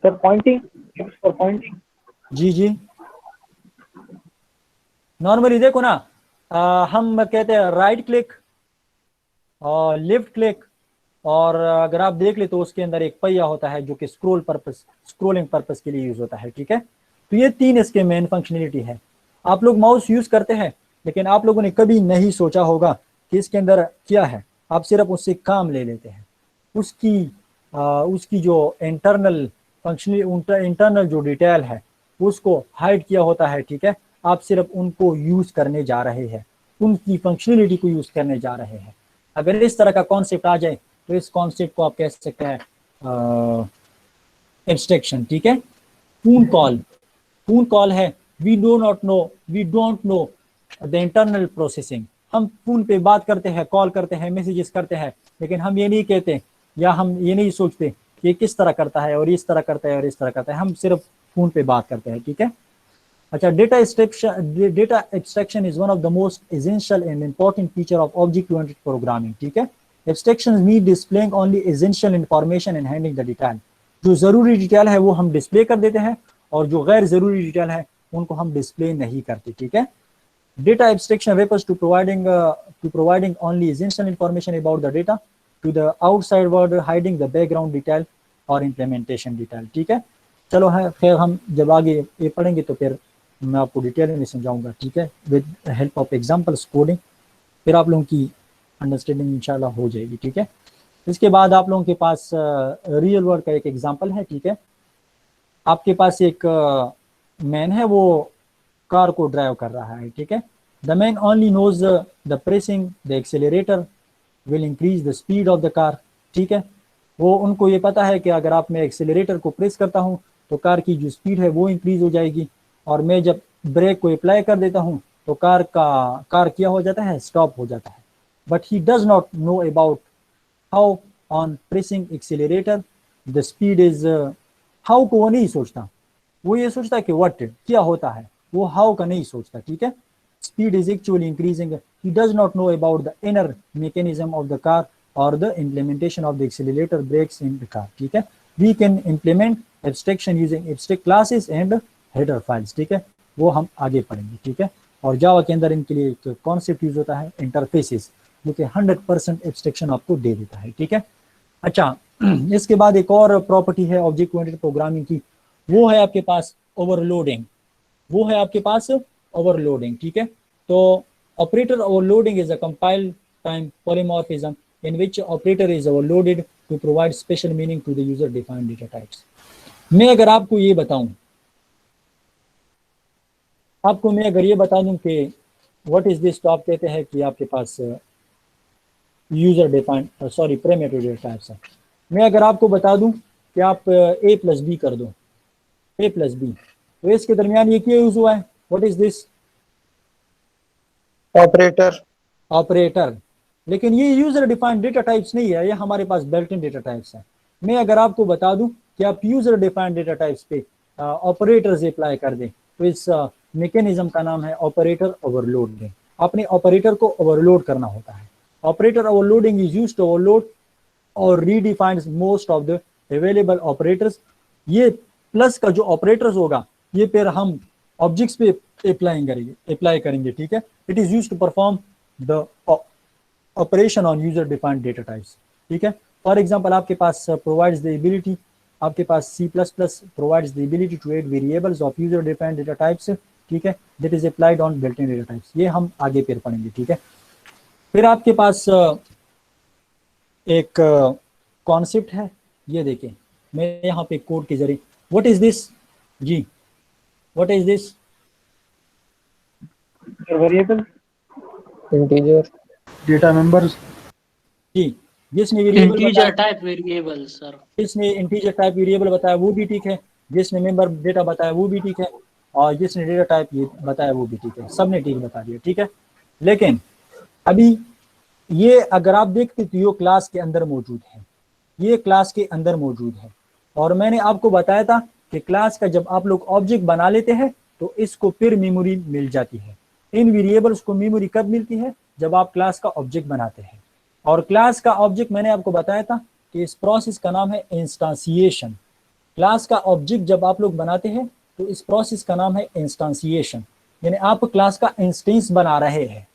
Sir, pointing, use for pointing. जी जी, नॉर्मली देखो ना, हम कहते हैं राइट क्लिक और लेफ्ट क्लिक, और अगर आप देख ले तो उसके अंदर एक पहिया होता है जो कि स्क्रोलिंग पर्पस के लिए यूज होता है, ठीक है। तो ये तीन इसके मेन फंक्शनलिटी है। आप लोग माउस यूज करते हैं, लेकिन आप लोगों ने कभी नहीं सोचा होगा कि इसके अंदर क्या है। आप सिर्फ उससे काम ले लेते हैं, उसकी जो इंटरनल जो डिटेल है उसको हाइड किया होता है, ठीक है। आप सिर्फ उनको यूज करने जा रहे हैं, उनकी फंक्शनलिटी को यूज करने जा रहे हैं। अगर इस तरह का कॉन्सेप्ट आ जाए तो इस कॉन्सेप्ट को आप कह सकते हैं एब्स्ट्रैक्शन, ठीक है। फोन कॉल है, we don't know the internal processing. हम फोन पे बात करते हैं, कॉल करते हैं, मैसेजेस करते हैं, लेकिन हम ये नहीं कहते या हम ये नहीं सोचते कि किस तरह करता है और इस तरह करता है और इस तरह करता है। हम सिर्फ फोन पे बात करते हैं, ठीक है। अच्छा, data abstraction is one of the most essential and important feature of object oriented programming, ठीक है। Abstractions mean displaying only essential information and handling the detail. जो जरूरी डिटेल है वो हम डिस्प्ले कर देते हैं, और जो गैर जरूरी डिटेल है उनको हम डिस्प्ले नहीं करते, ठीक है। Data abstraction refers to providing only essential information about the data to the outside world, hiding the background detail और implementation detail, ठीक है। चलो है, फिर हम जब आगे ये पढ़ेंगे तो फिर मैं आपको डिटेल में समझाऊंगा, ठीक है, with help of examples coding. फिर आप लोगों की अंडरस्टैंडिंग इंशाल्लाह हो जाएगी, ठीक है। इसके बाद आप लोगों के पास रियल वर्ल्ड का एक एग्जांपल है, ठीक है। आपके पास एक मैन है, वो कार को ड्राइव कर रहा है, ठीक है। The man only knows the pressing the accelerator will increase the speed of the car, ठीक है। वो उनको ये पता है कि अगर आप मैं एक्सेलरेटर को प्रेस करता हूँ तो कार की जो स्पीड है वो इंक्रीज हो जाएगी, और मैं जब ब्रेक को अप्लाई कर देता हूँ तो कार क्या हो जाता है, स्टॉप हो जाता है। But he does not know about how on pressing accelerator the speed is, how को वो नहीं सोचता, वो ये सोचता है कि व्हाट क्या होता है, वो हाउ का नहीं सोचता, ठीक है। Speed is actually increasing, he does not know about the inner mechanism of the car और the implementation of the accelerator brakes in the car, ठीक है। We can implement abstraction using abstract classes and header files, ठीक है। वो हम आगे पढ़ेंगे, ठीक है। और जावा के अंदर इनके लिए एक कॉन्सेप्ट यूज होता है इंटरफेसेस, जो कि 100% एब्स्ट्रैक्शन आपको दे देता है, ठीक है। अच्छा, इसके बाद एक और प्रॉपर्टी है ऑब्जेक्ट ओरिएंटेड प्रोग्रामिंग की, वो है आपके पास ओवरलोडिंग। ठीक है। तो operator overloading is a compile time polymorphism in which operator is overloaded to provide special meaning to the user defined data types. मैं अगर आपको ये बताऊं, मैं अगर ये बता दूं कि व्हाट इज दिस, तो आप कहते हैं कि आपके पास user defined parameter data types है। मैं अगर आपको बता दूं कि आप a प्लस बी कर दो, a प्लस बी, तो इसके दरमियान ये क्या यूज हुआ है, व्हाट इज दिस, ऑपरेटर। लेकिन ये यूजर डिफाइंड डेटा टाइप्स नहीं है, ये हमारे पास बिल्ट इन डेटा टाइप्स है। मैं अगर आपको बता दूं कि आप यूजर डिफाइंड डेटा टाइप्स पे ऑपरेटर्स अप्लाई कर दें, तो इस मैकेनिज्म का नाम है ऑपरेटर ओवरलोडिंग। अपने ऑपरेटर को ओवरलोड करना होता है। Operator overloading is used to overload और redefines most of the available operators. ये प्लस का जो ऑपरेटर्स होगा ये फिर हम ऑब्जेक्ट्स पे अप्लाई करेंगे, ठीक है। It is used to perform the operation on user defined data types, ठीक है। फॉर एग्जांपल आपके पास प्रोवाइड्स द एबिलिटी, आपके पास C++ provides the ability to add variables of user defined data types, ठीक है, that is applied on built in data types. ये हम आगे फिर पढ़ेंगे, ठीक है। फिर आपके पास एक कॉन्सेप्ट है, ये देखिए मैं यहाँ पे कोड के जरिए, व्हाट इज दिस जी, what is this, variable, integer, data members. जी, जिसने वेरिएबल इंटीजर बताया, टाइप वेरिएबल सर। जिसने इंटीजर टाइप वेरिएबल बताया वो भी ठीक है, जिसने मेंबर डेटा बताया वो भी ठीक है, और जिसने डेटा टाइप ये बताया वो भी ठीक है, सबने ठीक बता दिया, ठीक है। लेकिन अभी ये अगर आप देखते तो ये क्लास के अंदर मौजूद है, ये क्लास के अंदर मौजूद है, और मैंने आपको बताया था कि क्लास का जब आप लोग ऑब्जेक्ट बना लेते हैं तो इसको फिर मेमोरी मिल जाती है। इन वेरिएबल्स को मेमोरी कब मिलती है? जब आप क्लास का ऑब्जेक्ट बनाते हैं। और क्लास का ऑब्जेक्ट मैंने आपको बताया था कि इस प्रोसेस का नाम है इंस्टांसिएशन। क्लास का ऑब्जेक्ट जब आप लोग बनाते हैं तो इस प्रोसेस का नाम है इंस्टांसिएशन, यानी आप क्लास का इंस्टेंस बना रहे हैं,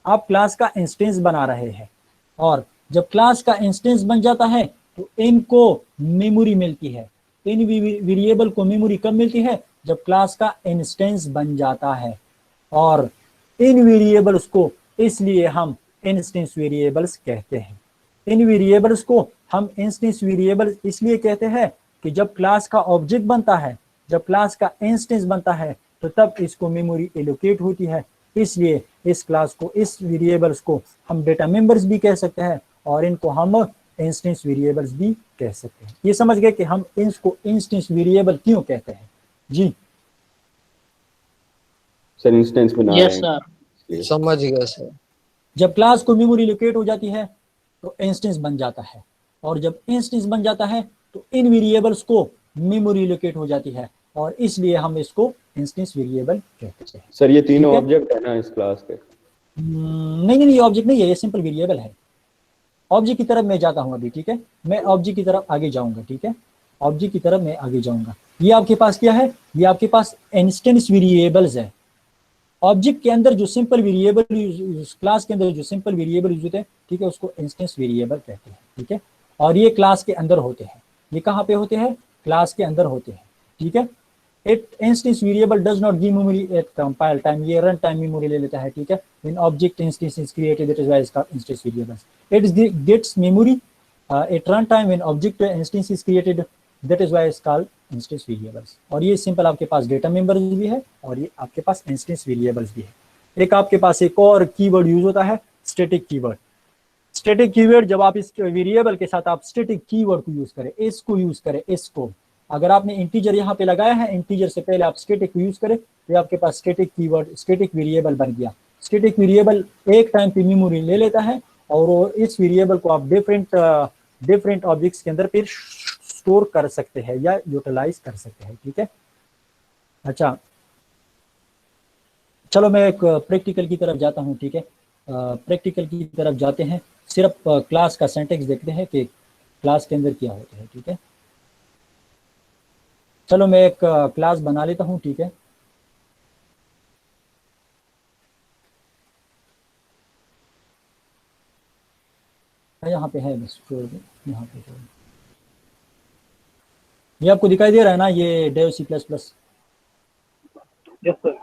आप क्लास का इंस्टेंस बना रहे हैं। और जब क्लास का इंस्टेंस बन जाता है तो इनको मेमोरी मिलती है। इन वेरिएबल को मेमोरी कब मिलती है? जब क्लास का इंस्टेंस बन जाता है। और इन वेरिएबल्स को इसलिए हम इंस्टेंस वेरिएबल्स कहते हैं। इन वेरिएबल्स को हम इंस्टेंस वेरिएबल्स इसलिए कहते हैं कि जब क्लास का ऑब्जेक्ट बनता है, जब क्लास का इंस्टेंस बनता है तो तब इसको मेमोरी एलोकेट होती है। इसलिए इस क्लास को, इस वेरिएबल्स को हम डेटा मेंबर्स भी कह सकते हैं और इनको हम इंस्टेंस वेरिएबल्स भी कह सकते हैं। ये समझ गए कि हम इसको इंस्टेंस वेरिएबल क्यों कहते हैं? जी सर इंस्टेंस बना यस रहे हैं सर। इसलिए। समझ गया सर। जब क्लास को मेमोरी लोकेट हो जाती है तो इंस्टेंस बन जाता है, और जब इंस्टेंस बन जाता है तो इन वेरिएबल्स को मेमोरी लोकेट हो जाती है, और इसलिए हम इसको इंस्टेंस वेरिएबल कहते हैं। सर ये तीनों ठीक है? ऑब्जेक्ट है ना इस क्लास के? नहीं, ये ऑब्जेक्ट नहीं है, ये सिंपल वेरिएबल है। ऑब्जेक्ट की तरफ मैं जाता हूँ अभी, ठीक है, मैं ऑब्जेक्ट की तरफ आगे जाऊंगा, ठीक है, ऑब्जेक्ट की तरफ मैं आगे जाऊंगा। ये आपके पास क्या है? ये आपके पास इंस्टेंस वेरिएबल्स है। ऑब्जेक्ट के अंदर जो सिंपल वेरिएबल, क्लास के अंदर जो सिंपल वेरिएबल यूज होते हैं, ठीक है, उसको इंस्टेंस वेरिएबल कहते हैं, ठीक है। और ये क्लास के अंदर होते हैं। ये कहाँ पे होते हैं? क्लास के अंदर होते हैं, ठीक है। It instance variable does not give memory at compile time, ये रन टाइम मेमोरी ले लेता है, ठीक है। When object instance is created, that is why it's called instance variables. It gets memory at run time when object instance is created, that is why it's called instance variables. और ये simple आपके पास data members भी है और ये आपके पास instance variables भी है। एक आपके पास एक और कीवर्ड यूज होता है, स्टैटिक कीवर्ड। स्टैटिक कीवर्ड, जब आप इस वेरिएबल के साथ आप स्टैटिक कीवर्ड को यूज करें, इसको यूज करें, इसको, अगर आपने इंटीजर यहाँ पे लगाया है, इंटीजर से पहले आप स्टैटिक यूज करें तो आपके पास स्टैटिक कीवर्ड, स्टैटिक वेरिएबल बन गया। स्टैटिक वेरिएबल एक टाइम पे मेमोरी ले लेता है और इस वेरिएबल को आप डिफरेंट ऑब्जेक्ट्स के अंदर फिर स्टोर कर सकते हैं या यूटिलाइज कर सकते हैं, ठीक है। अच्छा, चलो मैं एक प्रैक्टिकल की तरफ जाता हूँ, ठीक है। प्रैक्टिकल की तरफ जाते हैं, सिर्फ क्लास का सिंटैक्स देखते हैं कि क्लास के अंदर क्या होता है, ठीक है। चलो मैं एक क्लास बना लेता हूँ, ठीक है। यहाँ पे है, बस छोड़ दो, यहाँ पे छोड़ दो। ये आपको दिखाई दे रहा है ना, ये डेव C++? Yes sir.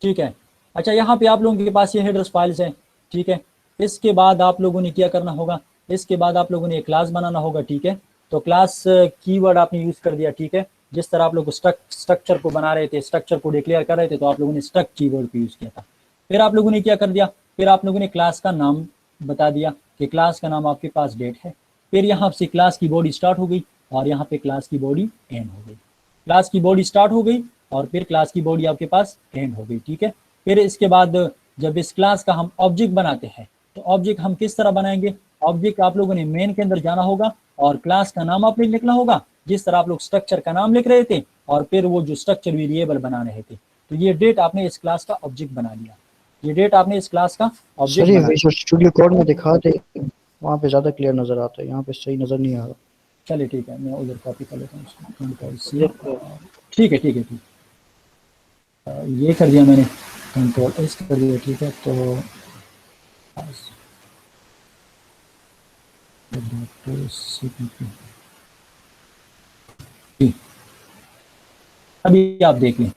ठीक है। अच्छा, यहाँ पे आप लोगों के पास ये हेडर्स फाइल्स हैं, ठीक है। इसके बाद आप लोगों ने क्या करना होगा? इसके बाद आप लोगों ने एक क्लास बनाना होगा, ठीक है। तो क्लास कीवर्ड आपने यूज कर दिया, ठीक है। जिस तरह आप लोग स्ट्रक्चर को बना रहे थे, स्ट्रक्चर को डिक्लेयर कर रहे थे, तो आप लोगों ने स्ट्रक्ट कीवर्ड को यूज किया था। फिर आप लोगों ने क्या कर दिया? फिर आप लोगों ने क्लास का नाम बता दिया कि क्लास का नाम आपके पास डेट है। फिर यहाँ से क्लास की बॉडी स्टार्ट हो गई और यहाँ पे क्लास की बॉडी एंड हो गई। क्लास की बॉडी स्टार्ट हो गई और फिर क्लास की बॉडी आपके पास एंड हो गई, ठीक है। फिर इसके बाद जब इस क्लास का हम ऑब्जेक्ट बनाते हैं तो ऑब्जेक्ट हम किस तरह बनाएंगे? ऑब्जेक्ट आप लोगों ने मेन के अंदर जाना होगा और क्लास का नाम आपने लिखना होगा, जिस तरह आप लोग स्ट्रक्चर का नाम लिख रहे थे, और फिर वो जो स्ट्रक्चर वेरिएबल बना रहे थे। तो ये डेट आपने इस क्लास का ऑब्जेक्ट बना लिया, ये डेट आपने इस क्लास का ऑब्जेक्ट सर ये बना लिया। विजुअल स्टूडियो कोड में दिखा दे, वहाँ पे ज़्यादा क्लियर नज़र आता है, यहाँ पे सही नज़र नहीं आ रहा। चलिए ठीक है, मैं उधर कॉपी कर लेता हूँ इसको। Yes sir. ठीक है, ठीक है, ठीक। ये कर दिया मैंने, कंट्रोल एस कर दिया, ठीक है। तो अभी आप देख लें।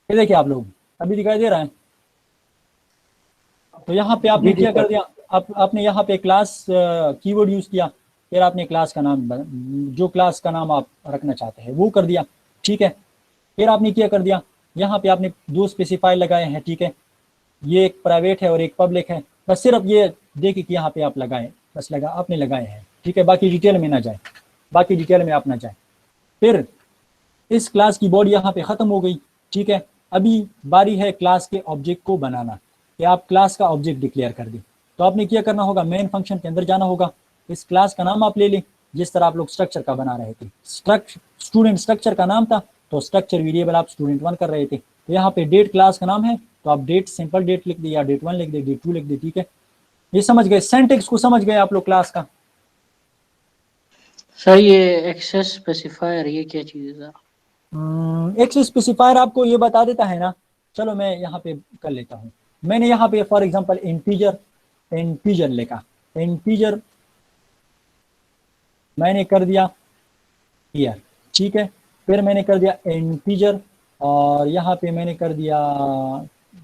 ये देखिए आप लोग, अभी दिखाई दे रहा है। तो यहाँ पे आपने क्या कर दिया? आपने यहाँ पे क्लास कीवर्ड यूज किया फिर आपने क्लास का नाम जो क्लास का नाम आप रखना चाहते हैं वो कर दिया, ठीक है। फिर आपने क्या कर दिया, यहाँ पे आपने दो स्पेसिफायर लगाए हैं, ठीक है। ये एक प्राइवेट है और एक पब्लिक है, बस सिर्फ ये देखिए कि यहाँ पे आप लगाएं, बस आपने लगाए हैं, ठीक है। बाकी डिटेल में ना जाए, बाकी डिटेल में आप ना जाए। फिर इस क्लास की बॉडी यहाँ पे ख़त्म हो गई, ठीक है। अभी बारी है क्लास के ऑब्जेक्ट को बनाना, कि आप क्लास का ऑब्जेक्ट डिक्लेयर कर दें। तो आपने क्या करना होगा, मेन फंक्शन के अंदर जाना होगा, इस क्लास का नाम आप ले लें जिस तरह आप लोग स्ट्रक्चर का बना रहे थे। स्टूडेंट स्ट्रक्चर का नाम था, तो स्ट्रक्चर वेरिएबल आप स्टूडेंट1 कर रहे थे, तो यहाँ पे डेट क्लास का नाम है, तो आप डेट सिंपल डेट लिख दे या डेट1 लिख दे, डेट2 लिख दे, ठीक है। ये समझ गए, सिंटैक्स को समझ गए आप लोग क्लास का। सर ये एक्सेस स्पेसिफायर ये क्या चीज़ है सर? एक्सेस स्पेसिफायर आपको ये बता देता है ना। चलो मैं यहाँ पे कर लेता हूँ। मैंने यहाँ पे फॉर एग्जांपल इंटीजर लिखा, इंटीजर मैंने कर दिया ईयर, ठीक है। फिर मैंने कर दिया इंटीजर और यहाँ पे मैंने कर दिया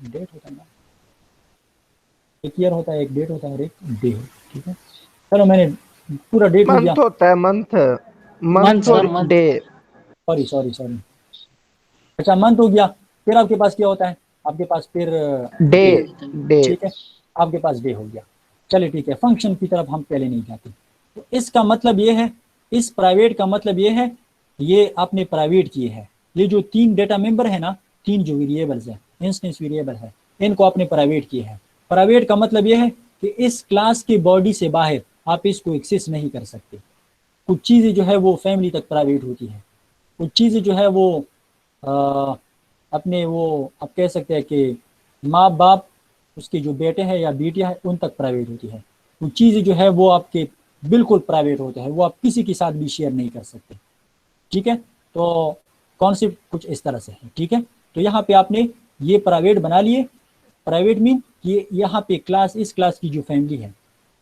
डेट होता है ना, एक ईयर होता है, एक डेट होता है और एक डे, ठीक है। चलो मैंने पूरा डेट लिख दिया, मंथ होता है, मंथ मंथ सर, और मंथ। डे। सॉरी अच्छा मंथ हो गया। फिर आपके पास क्या होता है, आपके पास फिर डे डे ठीक है, आपके पास डे हो गया। चलिए ठीक है, फंक्शन की तरफ हम पहले नहीं जाते। तो इसका मतलब ये है, इस प्राइवेट का मतलब ये है, ये आपने प्राइवेट किए है, ये जो तीन डेटा मेंबर है ना, तीन जो वेरिएबल्स है, इंस्टेंस वेरिएबल है, इनको आपने प्राइवेट किए हैं। प्राइवेट का मतलब ये है कि इस क्लास की बॉडी से बाहर आप इसको एक्सेस नहीं कर सकते। कुछ चीज़ें जो है वो फैमिली तक प्राइवेट होती है, कुछ चीज़ें जो है वो अपने वो आप कह सकते हैं कि माँ बाप उसके जो बेटे हैं या बेटियां हैं उन तक प्राइवेट होती है। कुछ चीज़ें जो है वो आपके बिल्कुल प्राइवेट होते हैं, वो आप किसी के साथ भी शेयर नहीं कर सकते, ठीक है। तो कॉन्सेप्ट कुछ इस तरह से है, ठीक है। तो यहाँ पे आपने ये प्राइवेट बना लिए। प्राइवेट मीन ये यहाँ पे क्लास, इस क्लास की जो फैमिली है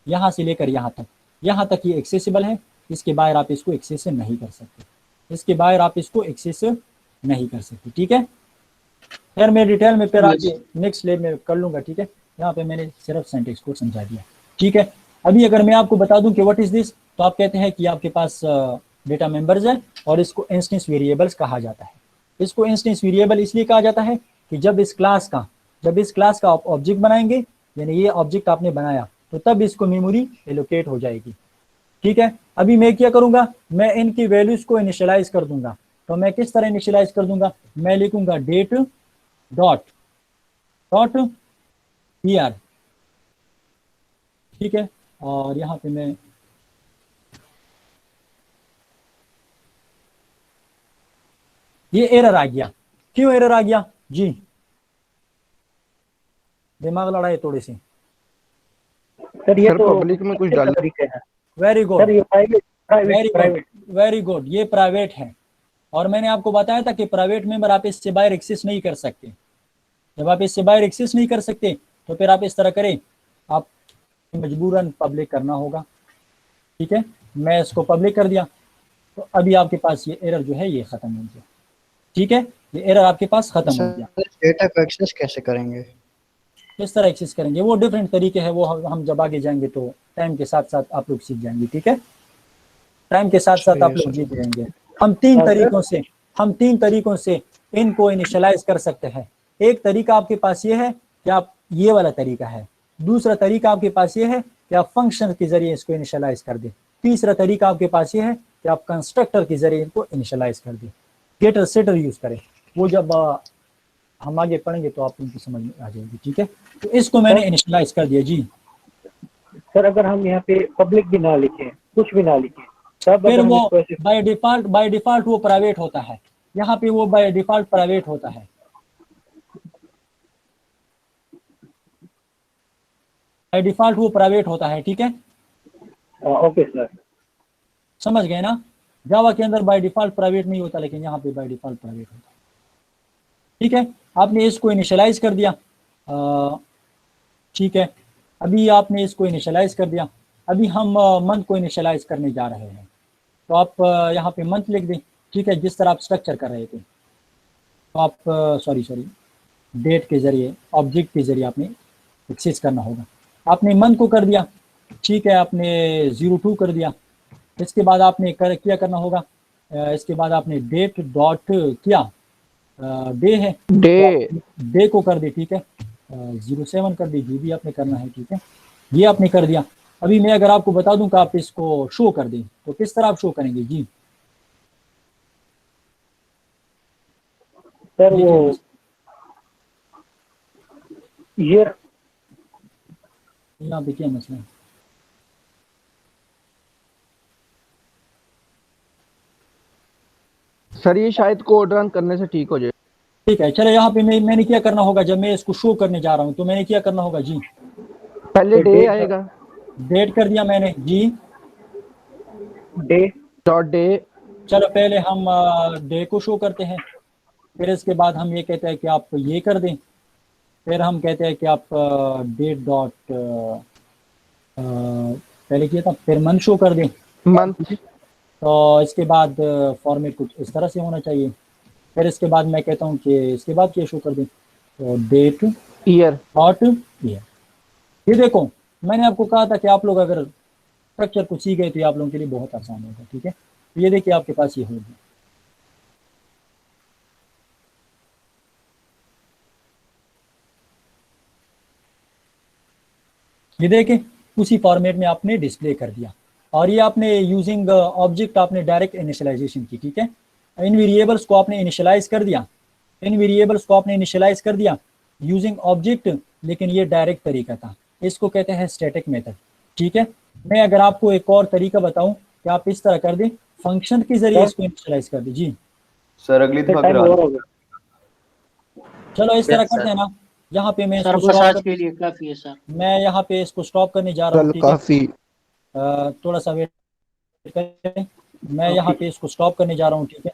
यहाँ से लेकर यहाँ तक ये एक्सेसिबल है, इसके बाहर आप इसको एक्सेस नहीं कर सकते, इसके बाहर आप इसको एक्सेस नहीं कर सकते, ठीक है। खैर मैं डिटेल में फिर आगे नेक्स्ट लेब में कर लूँगा, ठीक है। यहाँ पे मैंने सिर्फ सिंटैक्स को समझा दिया, ठीक है। अभी अगर मैं आपको बता दूं कि व्हाट इज दिस, तो आप कहते हैं कि आपके पास डेटा मेंबर्स है और इसको इंस्टेंस वेरिएबल्स कहा जाता है। इसको इंस्टेंस वेरिएबल इसलिए कहा जाता है कि जब इस क्लास का आप ऑब्जेक्ट बनाएंगे, यानी ये ऑब्जेक्ट आपने बनाया, तो तब इसको मेमोरी एलोकेट हो जाएगी, ठीक है। अभी मैं क्या करूंगा, मैं इनकी वैल्यूज को इनिशियलाइज कर दूंगा। तो मैं किस तरह इनिशियलाइज कर दूंगा, मैं लिखूंगा डेट डॉट ईयर, ठीक है। और यहाँ पे मैं ये एरर आ गया, क्यों एरर आ गया जी, दिमाग लड़ाए थोड़ी सी। सर ये तो पब्लिक में कुछ डाल तरीके हैं वेरी गुड सर, ये प्राइवेट वेरी गुड, ये प्राइवेट है। और मैंने आपको बताया था कि प्राइवेट मेंबर आप इससे बाहर एक्सेस नहीं कर सकते। जब आप इससे बाहर एक्सेस नहीं कर सकते तो फिर आप इस तरह करें, आप मजबूरन पब्लिक करना होगा, ठीक है। मैं इसको पब्लिक कर दिया, तो अभी आपके पास ये एरर जो है ये खत्म हो गया, ठीक है। ये एरर आपके पास खत्म हो गया। डेटा को एक्सेस कैसे करेंगे? किस तरह एक्सेस करेंगे, वो डिफरेंट तरीके हैं, वो हम जब आगे जाएंगे तो टाइम के साथ साथ आप लोग सीख जाएंगे, ठीक है। टाइम के साथ साथ आप लोग जीत जाएंगे। हम तीन तरीकों से इनको इनिशियलाइज कर सकते हैं। एक तरीका आपके पास ये है कि आप ये वाला तरीका है, दूसरा तरीका आपके पास ये है कि आप फंक्शन के जरिए इसको इनिशियलाइज कर दें, तीसरा तरीका आपके पास ये है कि आप कंस्ट्रक्टर के जरिए इनको इनिशियलाइज कर दें, गेटर सेटर यूज करें। वो जब हम आगे पढ़ेंगे तो आप उनकी समझ में आ जाएगी, ठीक है। तो इसको मैंने इनिशियलाइज कर दिया जी। सर अगर हम यहाँ पे पब्लिक भी ना लिखें, कुछ भी ना लिखें, तब फिर अगर हम वो इसको ऐसे बाय डिफॉल्ट वो प्राइवेट होता है, यहाँ पे वो बाय डिफॉल्ट प्राइवेट होता है। बाय डिफॉल्ट वो प्राइवेट होता है, ठीक है। ओके सर, समझ गए ना, जावा के अंदर बाय डिफॉल्ट प्राइवेट नहीं होता, लेकिन यहाँ पे बाय डिफॉल्ट प्राइवेट होता है, ठीक है। आपने इसको इनिशियलाइज कर दिया, ठीक है। अभी आपने इसको इनिशियलाइज कर दिया, अभी हम मंथ को इनिशियलाइज करने जा रहे हैं। तो आप यहाँ पे मंथ लिख दें, ठीक है, जिस तरह आप स्ट्रक्चर कर रहे थे। तो आप सॉरी डेट के जरिए, ऑब्जेक्ट के जरिए आपने एक्सेस करना होगा। आपने मंथ को कर दिया, ठीक है, आपने 02 कर दिया, इसके बाद आपने क्या करना होगा, इसके बाद आपने डेट डॉट क्या डे है, डे को कर दे, ठीक है, 07 कर दी, जो भी आपने करना है, ठीक है, ये आपने कर दिया। अभी मैं अगर आपको बता दूं कि आप इसको शो कर दें तो किस तरह आप शो करेंगे जी? सर वो ये यहाँ पे क्या मसला है? सर ये शायद कोड रन करने से ठीक हो जाए। ठीक है, चलो यहाँ पे मैंने क्या करना होगा, जब मैं इसको शो करने जा रहा हूँ तो मैंने क्या करना होगा जी? पहले डे आएगा, डेट कर दिया मैंने जी, डे डॉट डे। चलो पहले हम डे को शो करते हैं, फिर इसके बाद हम ये कहते हैं कि आप ये कर दें, फिर हम कहते हैं कि आप डेट डॉट पहले किया था, फिर मंथ शो कर दें, मंथ। तो इसके बाद फॉर्मेट कुछ इस तरह से होना चाहिए। फिर इसके बाद मैं कहता हूँ कि इसके बाद क्या शो कर दें, तो डेट ईयर डॉट ईयर। ये देखो मैंने आपको कहा था कि आप लोग अगर स्ट्रक्चर को सीख गए तो ये आप लोगों के लिए बहुत आसान होगा, ठीक है। तो ये देखिए आपके पास ये हो गया। ये देखें उसी फॉर्मेट में आपने डिस्प्ले कर दिया, और ये आपने यूजिंग ऑब्जेक्ट आपने डायरेक्ट इनिशियलाइजेशन की, ठीक है। इन वेरिएबल्स को आपने इनिशियलाइज कर दिया, इन वेरिएबल्स को आपने इनिशियलाइज कर दिया यूजिंग ऑब्जेक्ट, लेकिन ये डायरेक्ट तरीका था, इसको कहते हैं स्टैटिक मेथड, ठीक है। मैं अगर आपको एक और तरीका बताऊं कि आप इस तरह कर दें, फंक्शन के जरिए इसको इनिशियलाइज कर दें जी। सर अगली दफा टाइम करा ओवर हो गया। चलो इस तरह करते हैं ना, यहाँ पे मैं सर इसको बस stop आज के लिए काफी है सर। मैं यहाँ पे इसको स्टॉप करने जा रहा हूँ, कल ठीक है। काफी। थोड़ा सा वेट करें, मैं यहाँ पे इसको स्टॉप करने जा रहा हूँ, ठीक है।